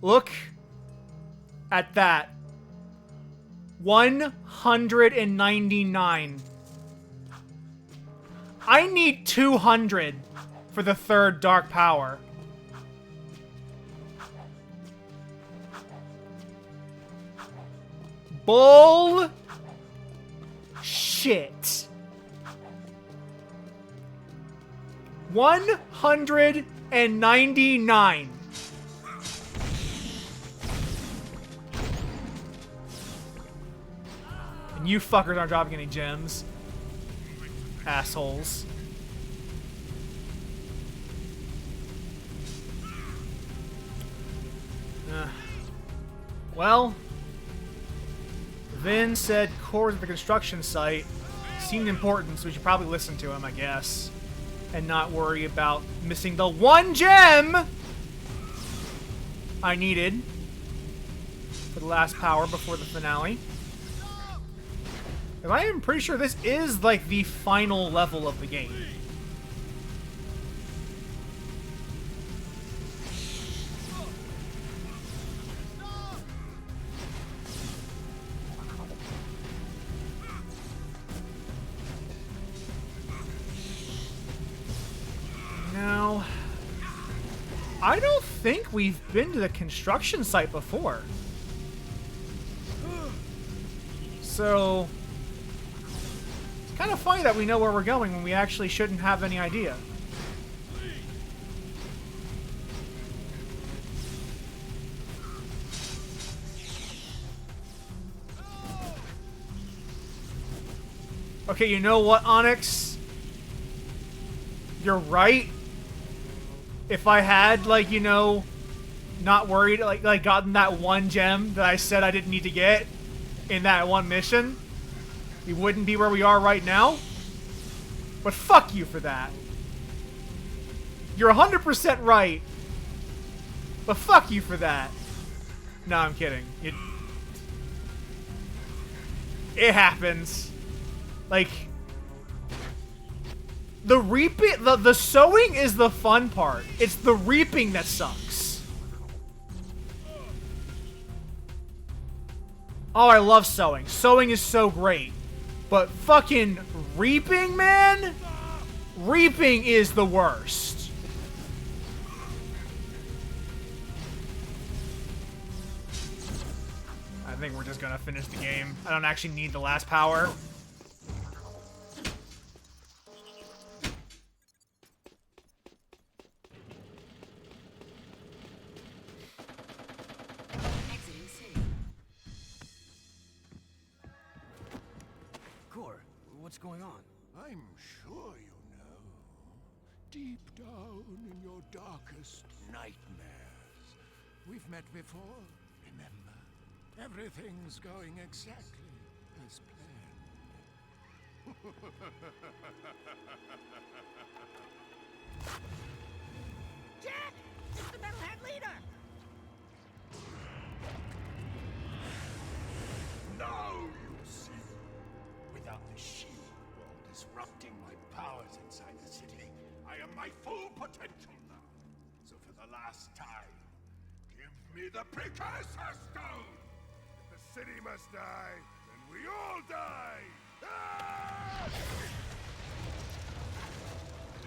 Look at that. 199. I need 200 for the third dark power. Bull shit. 199. And you fuckers aren't dropping any gems. Assholes. Well, Vin said cores at the construction site seemed important, so we should probably listen to him, I guess. And not worry about missing the one gem I needed for the last power before the finale. And I am pretty sure this is, like, the final level of the game. Now, I don't think we've been to the construction site before. So, it's kind of funny that we know where we're going when we actually shouldn't have any idea. Okay, you know what, Onyx? You're right. If I had, like, you know, not worried, like gotten that one gem that I said I didn't need to get in that one mission, we wouldn't be where we are right now. But fuck you for that. You're 100% right. But fuck you for that. No, I'm kidding. It happens. Like, the reaping, the sowing is the fun part. It's the reaping that sucks. Oh, I love sowing. Sowing is so great. But fucking reaping, man? Reaping is the worst. I think we're just gonna finish the game. I don't actually need the last power. What's going on? I'm sure you know. Deep down in your darkest nightmares. We've met before, remember? Everything's going exactly as planned. Jack! It's the Metalhead leader! Now you see. Without the shield wall disrupting my powers inside the city, I am my full potential now. So for the last time, give me the Precursor Stone! If the city must die, then we all die! Ah!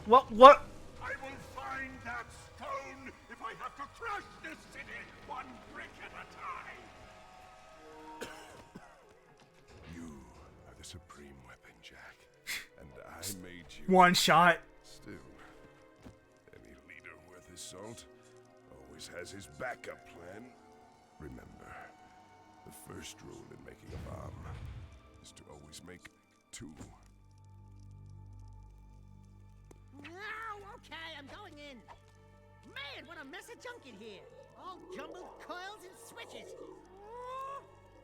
What? I will find that stone if I have to crush this city one brick at a time! You are the supreme weapon, Jack. And I made you... One shot. Still, any leader worth his salt always has his backup plan. Remember, the first rule in making a bomb is to always make two. Oh, okay, I'm going in. Man, what a mess of junk in here. All jumbled coils and switches.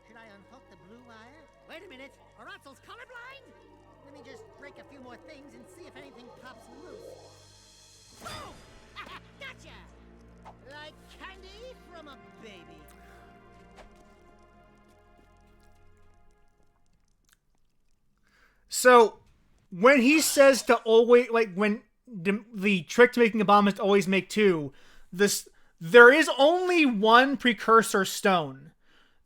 Should I unhook the blue wire? Wait a minute, are Otzel's colorblind? Let me just break a few more things and see if anything pops loose. Boom! Gotcha! Like candy from a baby. So, when he says to always, like, when the trick to making a bomb is to always make two, There is only one Precursor Stone.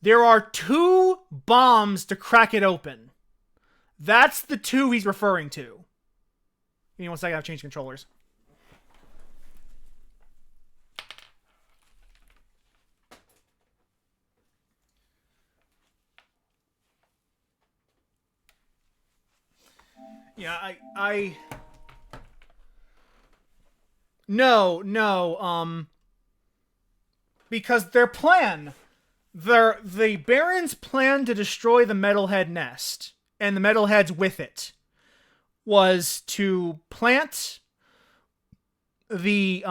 There are 2 bombs to crack it open. That's the 2 he's referring to. Give me 1 second, I've changed controllers. Yeah, No, because their plan, the Barons' plan to destroy the Metalhead nest, and the Metalheads with it, was to plant a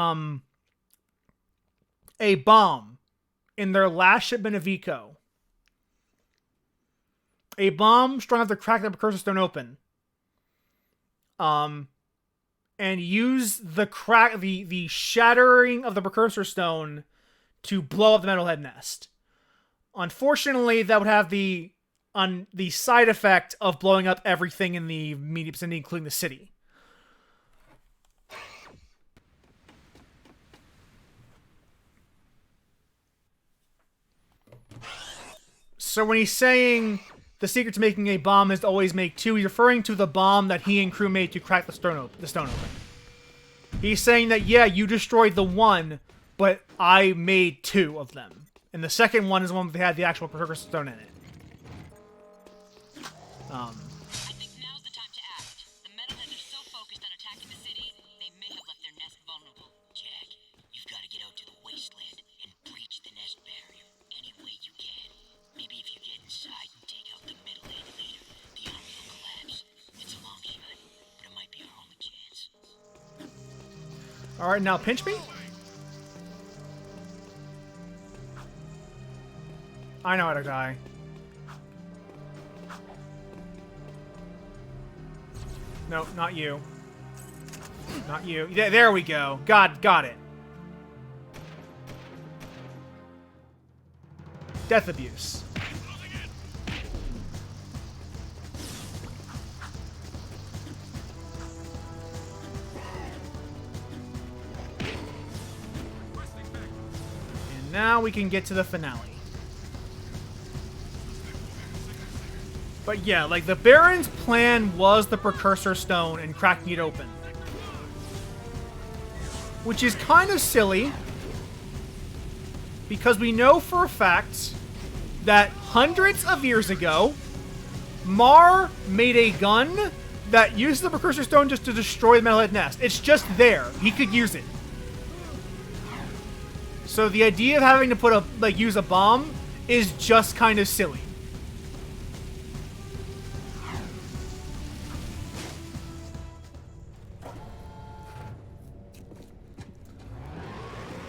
bomb in their last shipment of Eco. A bomb strong enough to crack the Precursor Stone open. And use the shattering of the Precursor Stone to blow up the Metalhead nest. Unfortunately, that would have the side effect of blowing up everything in the immediate vicinity, including the city. So when he's saying the secret to making a bomb is to always make 2, he's referring to the bomb that he and crew made to crack the stone open. He's saying that, yeah, you destroyed the 1, but I made 2 of them. And the second one is the one that had the actual Precursor Stone in it. I think now's the time to act. The Metalheads are so focused on attacking the city, they may have left their nest vulnerable. Jak, you've got to get out to the wasteland and breach the nest barrier any way you can. Maybe if you get inside and take out the Metalhead leader, the army will collapse. It's a long shot, but it might be our only chance. Alright, now pinch me? I know how to die. No, not you. Not you. Yeah, there we go. Got it. Death abuse. And now we can get to the finale. But yeah, like, the Baron's plan was the Precursor Stone and cracking it open. Which is kind of silly, because we know for a fact that hundreds of years ago, Mar made a gun that used the Precursor Stone just to destroy the Metalhead nest. It's just there. He could use it. So the idea of having to use a bomb is just kind of silly.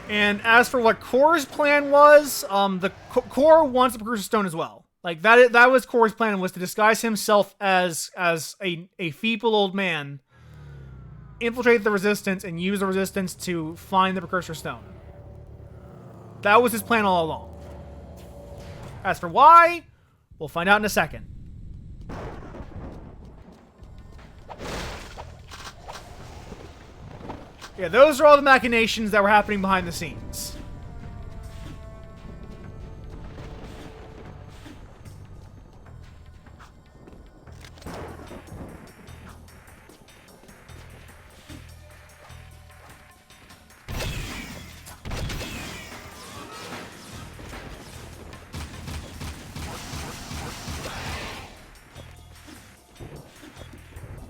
And as for what Core's plan was, the Core wants the Precursor Stone as well. Like, that was Core's plan, was to disguise himself as a feeble old man, infiltrate the Resistance, and use the Resistance to find the Precursor Stone. That was his plan all along. As for why, we'll find out in a second. Yeah, those are all the machinations that were happening behind the scenes.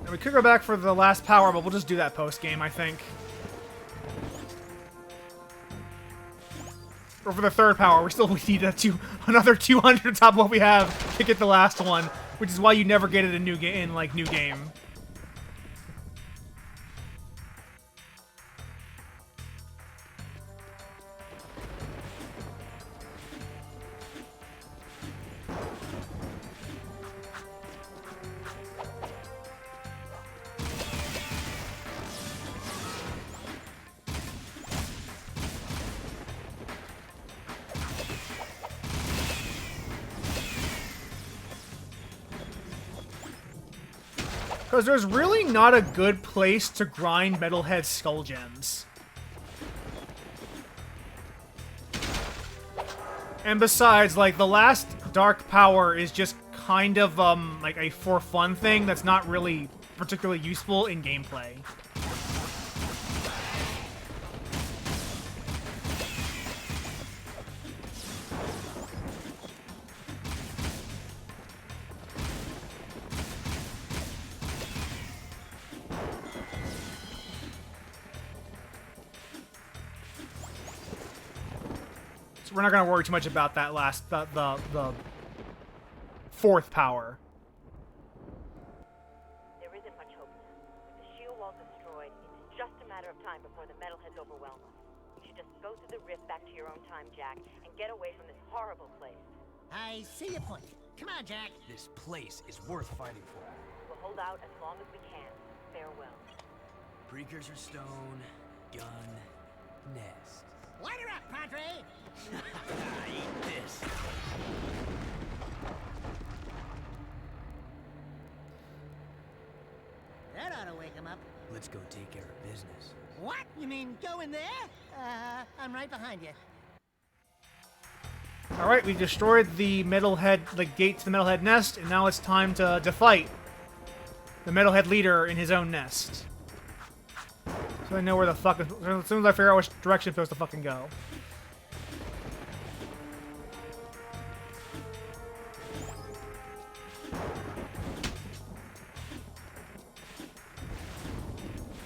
And we could go back for the last power, but we'll just do that post-game, I think. Or for the third power, we need another 200 on top of what we have to get the last one, which is why you never get it in new game. Because there's really not a good place to grind Metalhead Skull Gems. And besides, like, the last dark power is just kind of, like a for fun thing that's not really particularly useful in gameplay. We're not gonna worry too much about that last, the fourth power. There isn't much hope. With the shield wall destroyed, it's just a matter of time before the metalheads overwhelm us. You should just go through the rift back to your own time, Jak, and get away from this horrible place. I see your point. Come on, Jak. This place is worth fighting for. We'll hold out as long as we can. Farewell. Precursor Stone, gun, nest. Light her up, Padre! Eat this. That ought to wake him up. Let's go take care of business. What? You mean go in there? I'm right behind you. Alright, we've destroyed the metalhead, the gate to the metalhead nest, and now it's time to fight the metalhead leader in his own nest. So I know where the fuck, as soon as I figure out which direction I'm supposed to fucking go.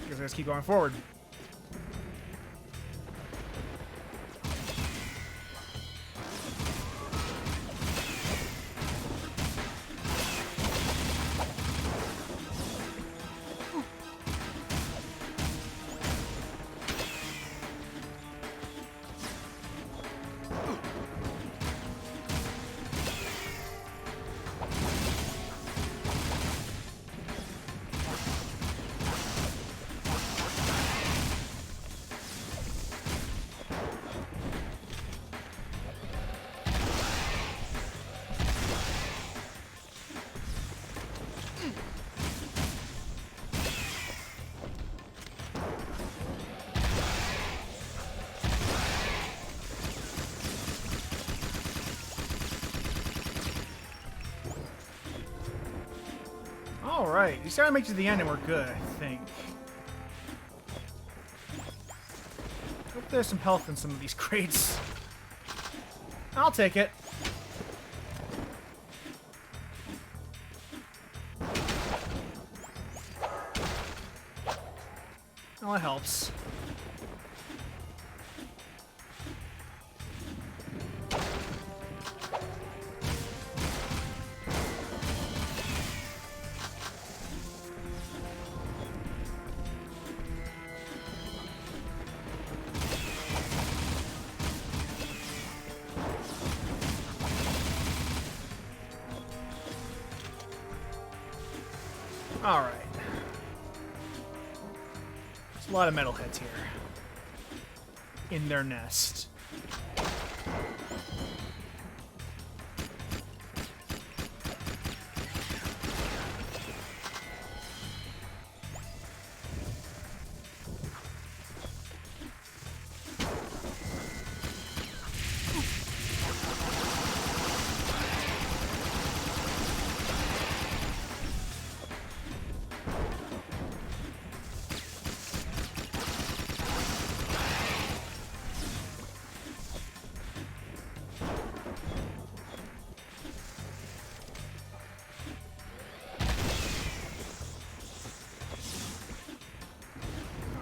Guess I just keep going forward. Alright, you gotta make it to the end and we're good, I think. Hope there's some health in some of these crates. I'll take it. Oh, it helps. Alright. There's a lot of metalheads here. In their nest.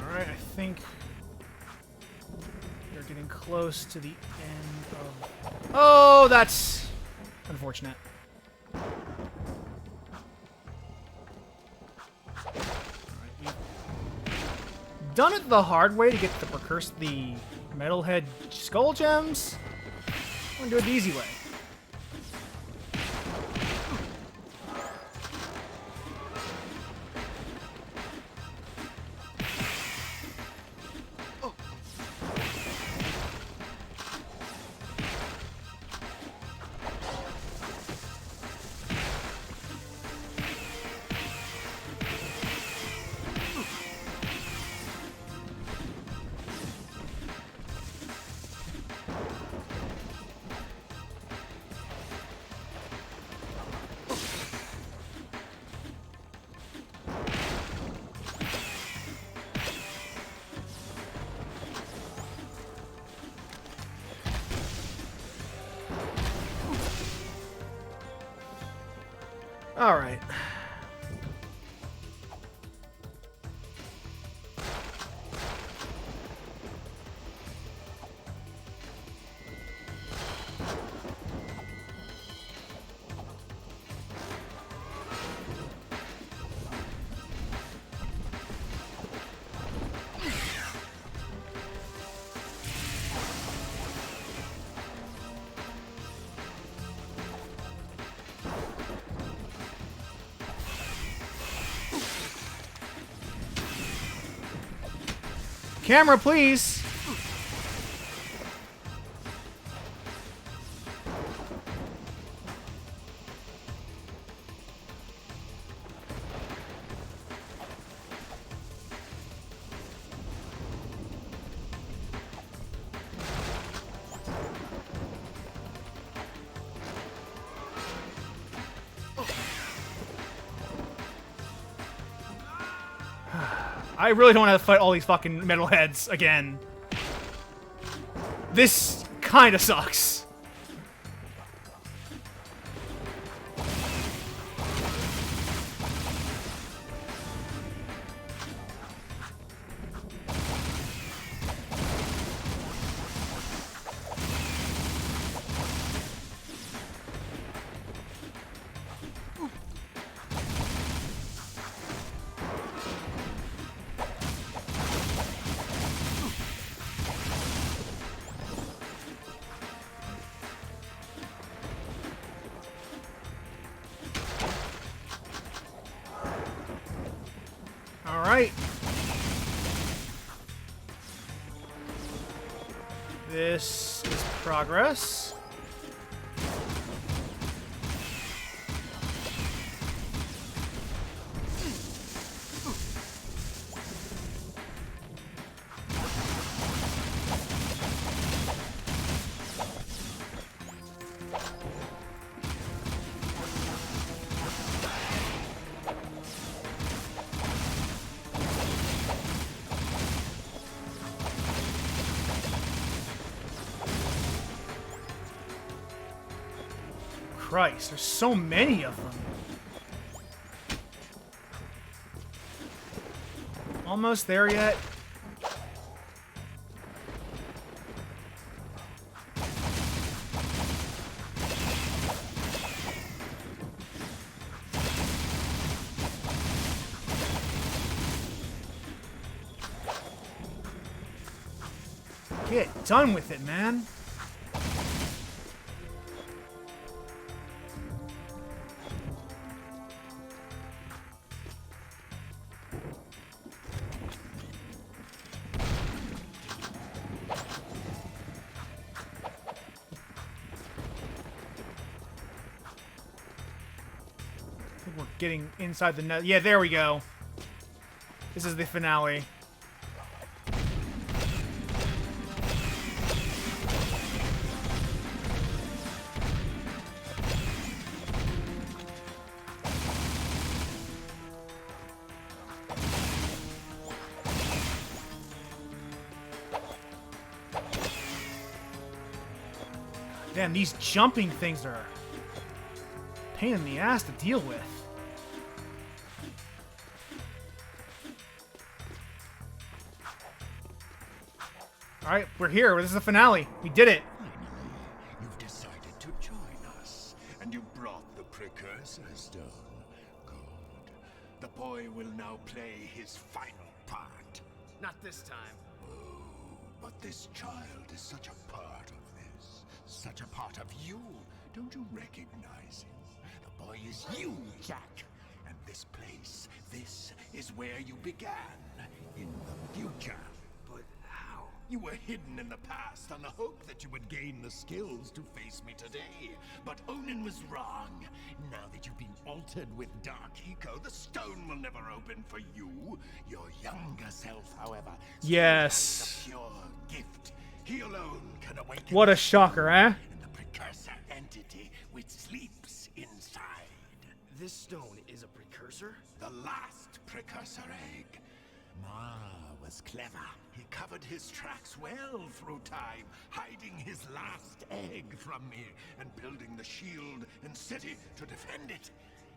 Alright, I think we're getting close to the end of... Oh, that's unfortunate. Done it the hard way to get the metalhead skull gems. I'm gonna do it the easy way. All right. Camera, please. I really don't want to fight all these fucking metalheads again. This kind of sucks. All right. This is progress. Christ, there's so many of them. Almost there yet? Get done with it, man. We're getting inside the net. Yeah, there we go. This is the finale. Damn, these jumping things are a pain in the ass to deal with. Alright, we're here. This is the finale. We did it. Finally, you've decided to join us, and you brought the Precursor Stone. Good. The boy will now play his final part. Not this time. Oh, but this child is such a part of this. Such a part of you. Don't you recognize him? The boy is you, Jak. And this place, this is where you began. In the future. But how? You were hidden in the past on the hope that you would gain the skills to face me today. But Onin was wrong. Now that you've been altered with Dark Eco, the stone will never open for you. Your younger self, however, still Yes. has the pure gift. He alone can awaken. What a shocker, eh? And the precursor entity which sleeps inside. This stone is a precursor? The last precursor egg. Ma was clever. He covered his tracks well through time, hiding his last egg from me and building the shield and city to defend it.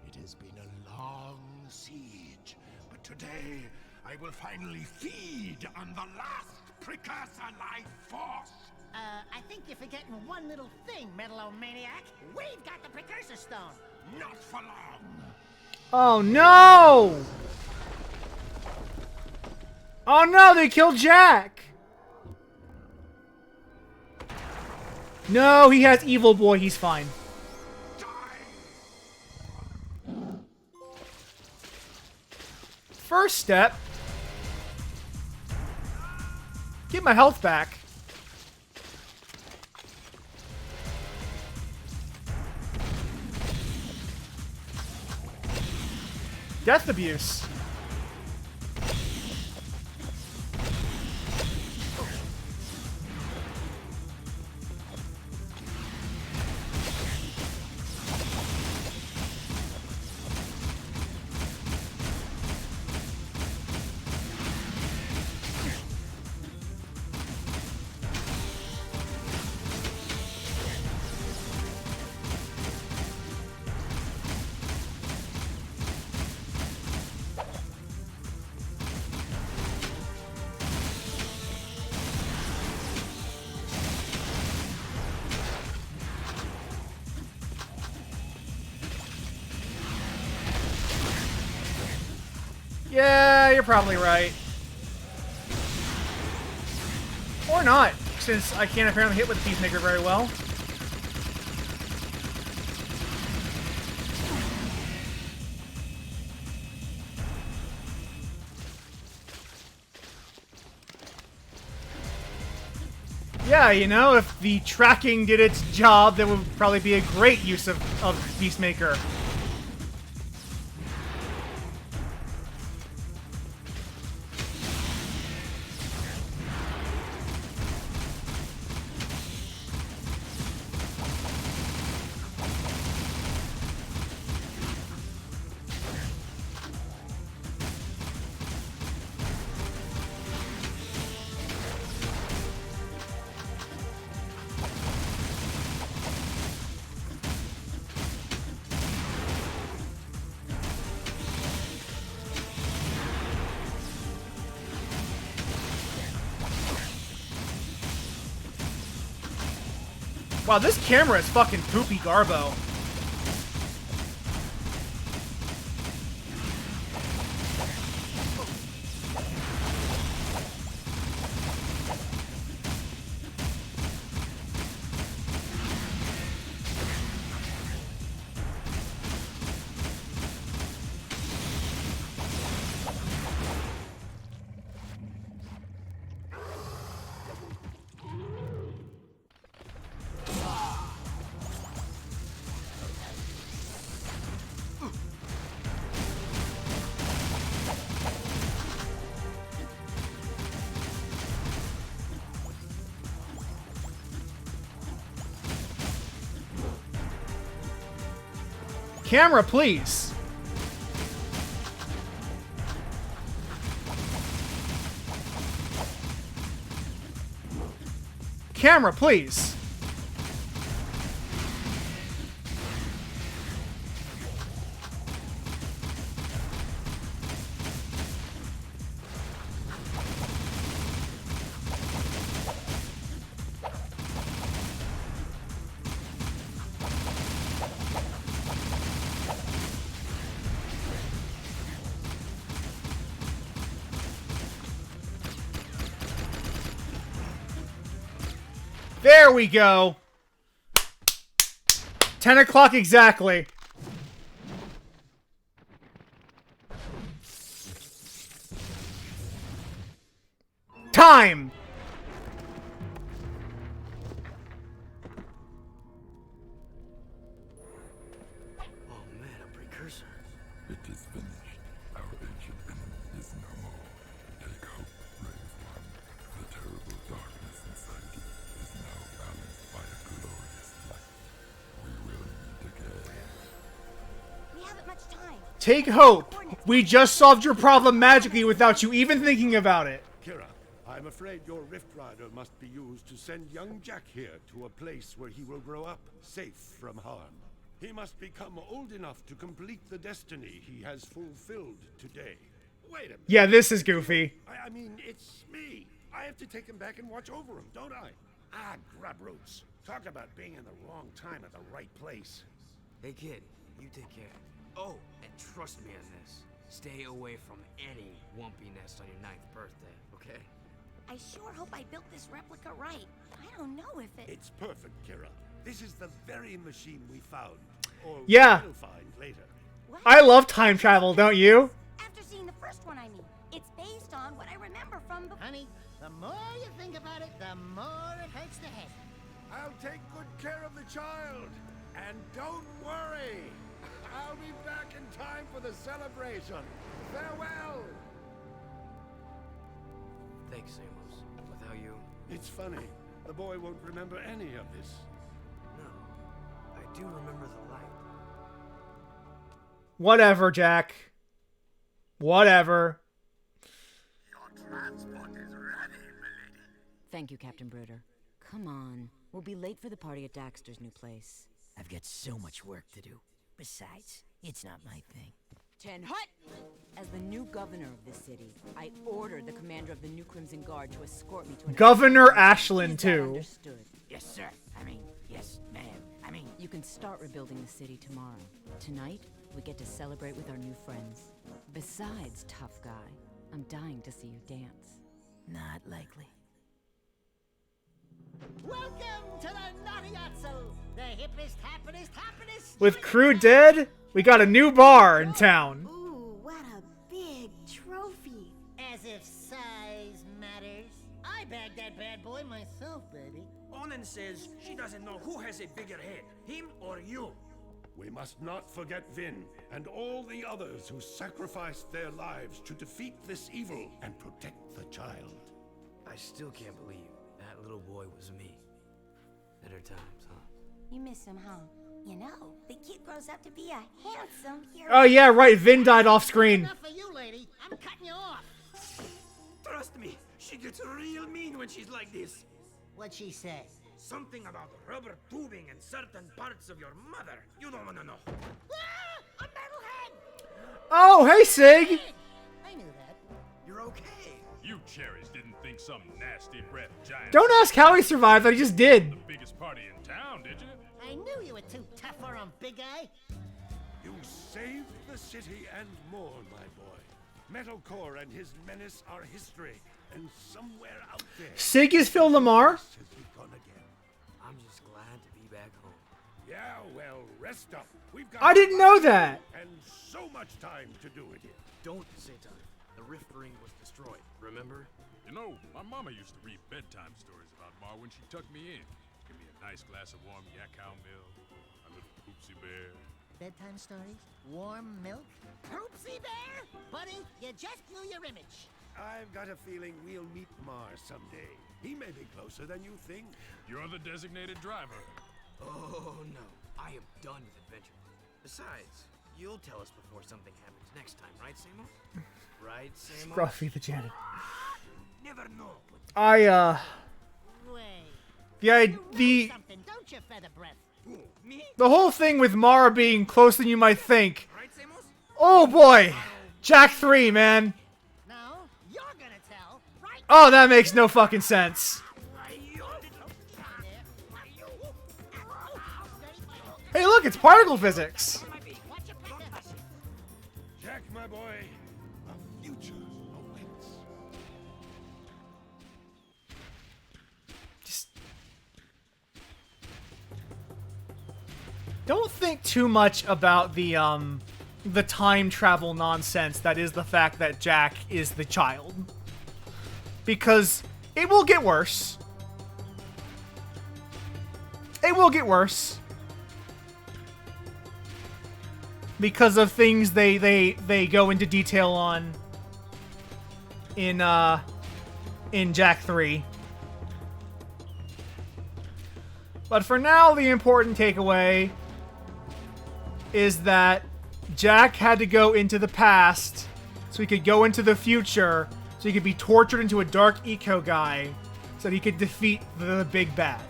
It has been a long siege, but today I will finally feed on the last Precursor life force. I think you're forgetting one little thing, Metalomaniac. We've got the Precursor Stone. Not for long. Oh no! Oh no, they killed Jack! No, he has Evil Boy, he's fine. First step. Get my health back. Death abuse. Yeah, you're probably right. Or not, since I can't apparently hit with the Peacemaker very well. Yeah, you know, if the tracking did its job, that would probably be a great use of Peacemaker. Wow, this camera is fucking poopy garbo. Camera, please. Camera, please. There we go. 10 o'clock exactly. Time! Oh man, a precursor. It is finished. Our ancient enemy is no more. Take hope, brave one. The terrible darkness inside you is now balanced by a glorious light. We will meet again. We haven't much time. Take hope. We just solved your problem magically without you even thinking about it. Kira, I'm afraid your Rift Rider must be used to send young Jack here to a place where he will grow up safe from harm. He must become old enough to complete the destiny he has fulfilled today. Wait a minute. Yeah, this is goofy. I mean, it's me. I have to take him back and watch over him, don't I? Ah, grub roots. Talk about being in the wrong time at the right place. Hey kid, you take care. Oh, and trust me on this. Stay away from any Wumpy nest on your 9th birthday, okay? I sure hope I built this replica right. I don't know if it... It's perfect, Kira. This is the very machine we found. Or Yeah. will find later. What? I love time travel, don't you? After seeing the first one, I mean. It's based on what I remember from before. Honey, the more you think about it, the more it hurts the head. I'll take good care of the child. And don't worry. I'll be back in time for the celebration. Farewell. Thanks, Amos. Without you... It's funny. The boy won't remember any of this. No. I do remember the light. Whatever, Jack. Whatever. Your transport is ready, milady. Thank you, Captain Bruder. Come on. We'll be late for the party at Daxter's new place. I've got so much work to do. Besides, it's not my thing. Ten Hut! As the new governor of this city, I ordered the commander of the New Crimson Guard to escort me to an... Governor Ashland, Is that too. understood? Yes, sir. Yes, ma'am. You can start rebuilding the city tomorrow. Tonight, we get to celebrate with our new friends. Besides, tough guy, I'm dying to see you dance. Not likely. Welcome to the Naughtyazzo, the hippest, happiest. With crew dead, we got a new bar in town. Ooh, what a big trophy. As if size matters. I bagged that bad boy myself, baby. Onan says she doesn't know who has a bigger head, him or you. We must not forget Vin and all the others who sacrificed their lives to defeat this evil and protect the child. I still can't believe that little boy was me. Better times, huh? You miss him, huh? You know, the kid grows up to be a handsome hero. Oh yeah, right. Vin died off screen. Enough for you, lady. I'm cutting you off. Trust me, she gets real mean when she's like this. What'd she say? Something about rubber tubing and certain parts of your mother. You don't want to know. Ah! A metalhead! Oh, hey, Sig. I knew that. You're okay. You cherries didn't think some nasty breath giant Don't ask how he survived. That he just did. the biggest party in town, did you? I knew you were too tough for him, big guy. You saved the city and more, my boy. Metalcore and his menace are history, and somewhere out there, Sig is Phil Lamar. this has begun again. I'm just glad to be back home. Yeah, well, rest up. We've got I didn't know that. and so much time to do it in. Don't say time. The Rift Ring was destroyed, remember? You know, my mama used to read bedtime stories about Ma when she tucked me in. Give me a nice glass of warm yak cow milk, a little poopsie bear. Bedtime stories? Warm milk? Poopsie bear? Buddy, you just blew your image. I've got a feeling we'll meet Mars someday. He may be closer than you think. You're the designated driver. Oh no, I am done with adventure. Besides, you'll tell us before something happens next time, right, Samo? Right, Samo? Scruffy the janitor. Never know. Wait. Yeah, You know the something, don't you, Feather Breath? Who, me? the whole thing with Mara being closer than you might think. Right, Samos? Oh boy, Jak III, man. No, you're gonna tell, right? Oh, that makes no fucking sense. Hey, look, it's particle physics. Watch your back. Jack, my boy, a future awaits. Just don't think too much about the time travel nonsense that is the fact that Jack is the child. Because it will get worse. It will get worse. Because of things they go into detail on in Jak III. But for now, the important takeaway is that Jack had to go into the past so he could go into the future so he could be tortured into a dark eco guy so that he could defeat the big bad.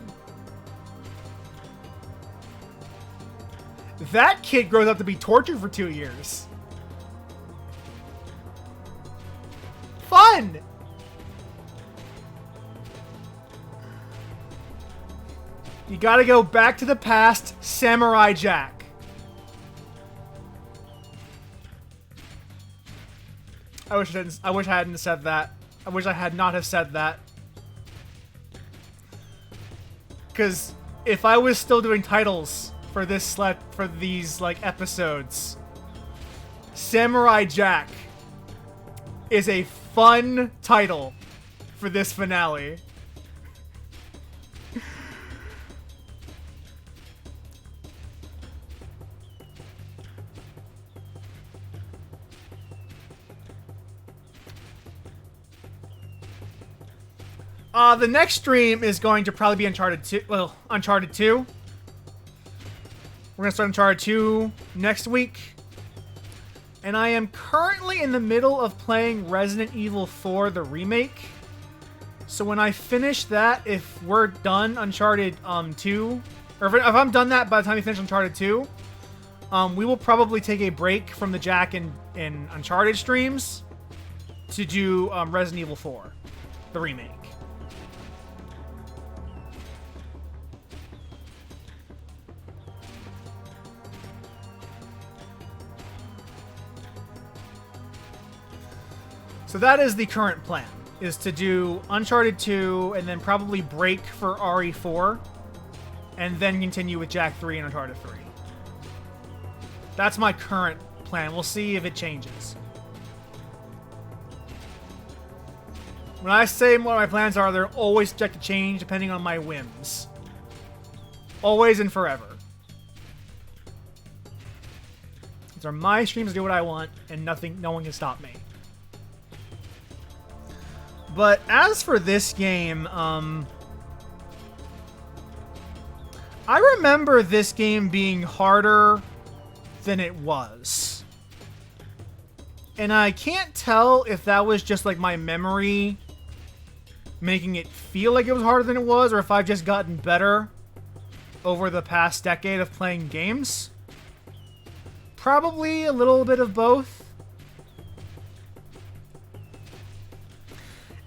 That kid grows up to be tortured for 2 years. Fun! You gotta go back to the past, Samurai Jack. I wish I hadn't said that. I wish I had not have said that. Because if I was still doing titles for these like episodes, Samurai Jack is a fun title for this finale. The next stream is going to probably be Uncharted 2. Well, Uncharted 2. We're going to start Uncharted 2 next week. And I am currently in the middle of playing Resident Evil 4, the remake. So when I finish that, if we're done Uncharted 2, or if I'm done that by the time we finish Uncharted 2, we will probably take a break from the Jack and Uncharted streams to do Resident Evil 4, the remake. So that is the current plan, is to do Uncharted 2 and then probably break for RE4 and then continue with Jak 3 and Uncharted 3. That's my current plan. We'll see if it changes. When I say what my plans are, they're always subject to change depending on my whims. Always and forever. These are my streams to do what I want, and no one can stop me. But as for this game, I remember this game being harder than it was. And I can't tell if that was just like my memory making it feel like it was harder than it was, or if I've just gotten better over the past decade of playing games. Probably a little bit of both.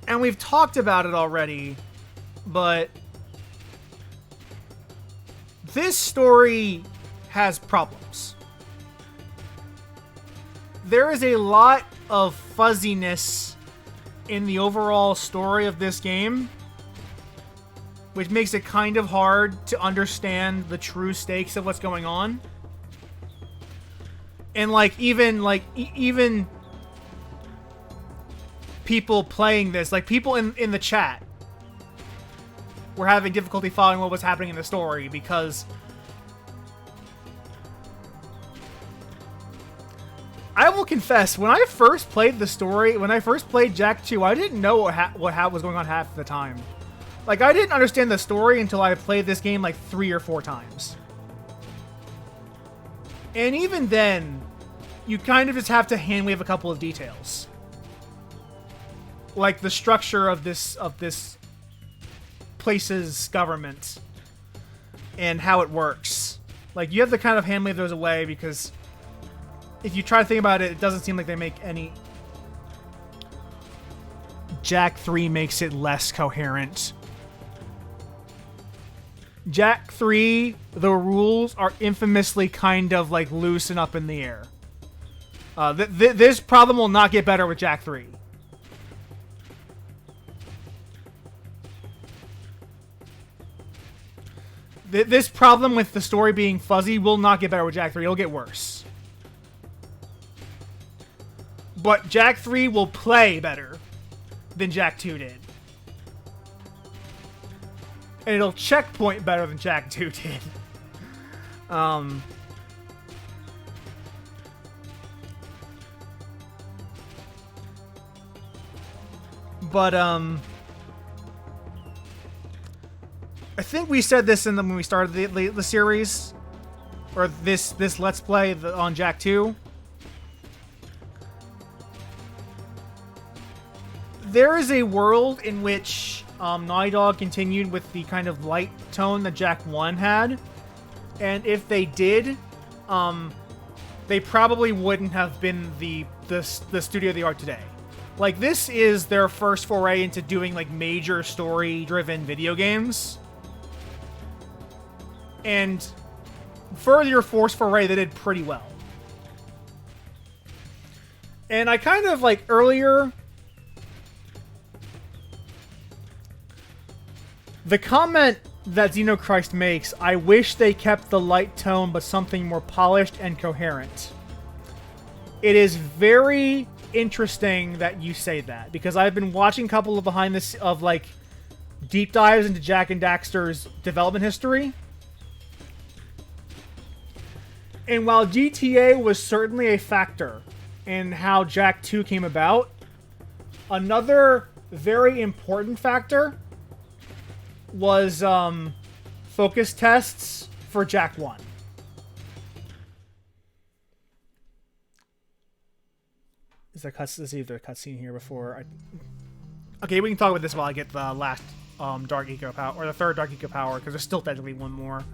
And we've talked about it already, but this story has problems. There is a lot of fuzziness in the overall story of this game, which makes it kind of hard to understand the true stakes of what's going on. And even people playing this, like people in the chat, were having difficulty following what was happening in the story because I will confess, when I first played the story, when I first played Jak II, I didn't know what was going on half the time. Like, I didn't understand the story until I played this game like 3 or 4 times. And even then, you kind of just have to handwave a couple of details. Like the structure of this place's government and how it works. Like, you have to kind of handwave those away because if you try to think about it, it doesn't seem like they make any... Jak 3 makes it less coherent. Jak 3, the rules are infamously kind of like loose and up in the air. This problem will not get better with Jak 3. This problem with the story being fuzzy will not get better with Jak 3. It'll get worse. But Jak 3 will play better than Jak 2 did. And it'll checkpoint better than Jak 2 did. I think we said this when we started the series, or this Let's Play on Jak 2. There is a world in which Naughty Dog continued with the kind of light tone that Jak 1 had, and if they did, they probably wouldn't have been the studio they are today. Like, this is their first foray into doing, like, major story-driven video games. And for your first foray, they did pretty well. And I kind of, like, earlier... The comment that Xenochrist makes, I wish they kept the light tone but something more polished and coherent. It is very interesting that you say that, because I've been watching a couple of behind this of like deep dives into Jak and Daxter's development history. And while GTA was certainly a factor in how Jak II came about, another very important factor was focus tests for Jak I. Is either a cutscene here before I... Okay, we can talk about this while I get the last Dark Eco Power, or the third Dark Eco Power, because there's still technically one more.